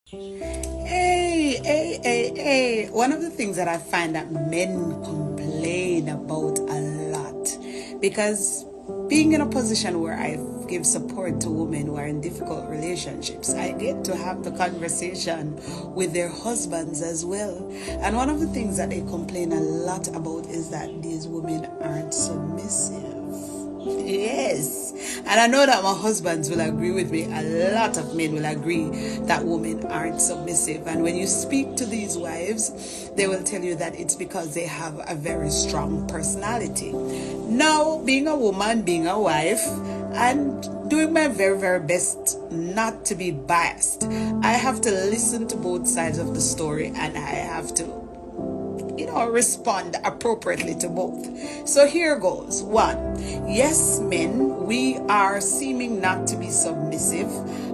Hey. One of the things that I find that men complain about a lot, because being in a position where I give support to women who are in difficult relationships, I get to have the conversation with their husbands as well. And one of the things that they complain a lot about is that these women aren't submissive. Yes. And I know that my husbands will agree with me. A lot of men will agree that women aren't submissive. And when you speak to these wives, they will tell you that it's because they have a very strong personality. Now, being a woman, being a wife, and doing my very, very best not to be biased, I have to listen to both sides of the story, and I have to respond appropriately to both. So here goes. 1, yes, men, we are seeming not to be submissive,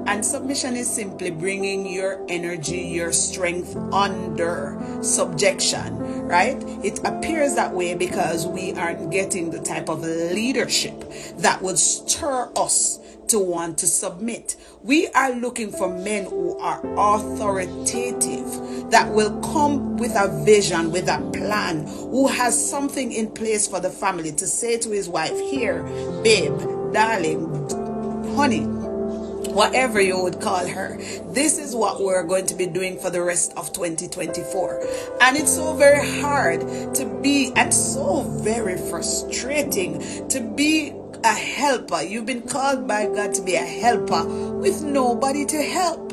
and submission is simply bringing your energy, your strength under subjection, right? It appears that way because we aren't getting the type of leadership that would stir us to want to submit. We are looking for men who are authoritative, that will come with a vision, with a plan, who has something in place for the family to say to his wife, here, babe, darling, honey, whatever you would call her, this is what we're going to be doing for the rest of 2024. And it's so very hard to be, and so very frustrating to be a helper. You've been called by God to be a helper with nobody to help.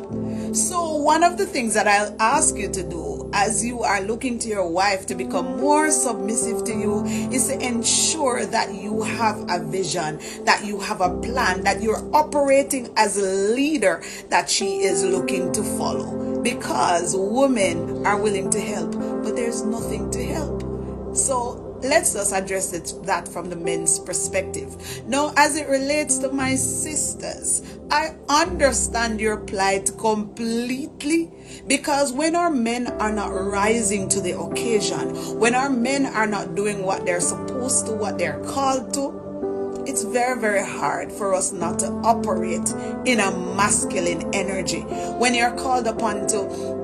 So one of the things that I'll ask you to do as you are looking to your wife to become more submissive to you is to ensure that you have a vision, that you have a plan, that you're operating as a leader that she is looking to follow. Because women are willing to help, but there's nothing to help. So let's just address that from the men's perspective. Now, as it relates to my sisters, I understand your plight completely, because when our men are not rising to the occasion, when our men are not doing what they're supposed to, what they're called to, it's very, very hard for us not to operate in a masculine energy. When you're called upon to,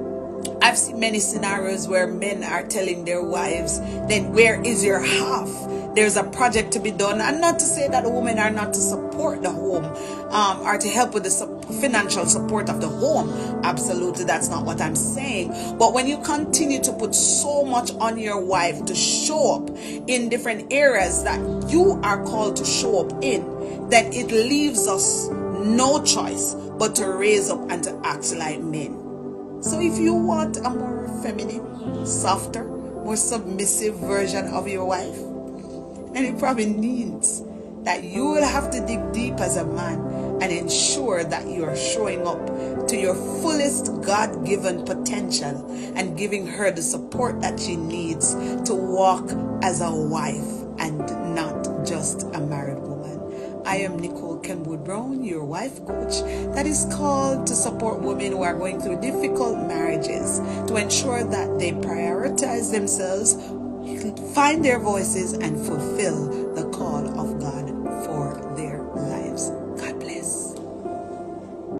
I've seen many scenarios where men are telling their wives, then where is your half? There's a project to be done. And not to say that the women are not to support the home, or to help with the financial support of the home. Absolutely, that's not what I'm saying. But when you continue to put so much on your wife to show up in different areas that you are called to show up in, then it leaves us no choice but to raise up and to act like men. So if you want a more feminine, softer, more submissive version of your wife, then it probably means that you will have to dig deep as a man and ensure that you are showing up to your fullest God-given potential and giving her the support that she needs to walk as a wife and not just a married woman. I am Nicole Kenwood Brown, your wife coach, that is called to support women who are going through difficult marriages to ensure that they prioritize themselves, find their voices, and fulfill the call of God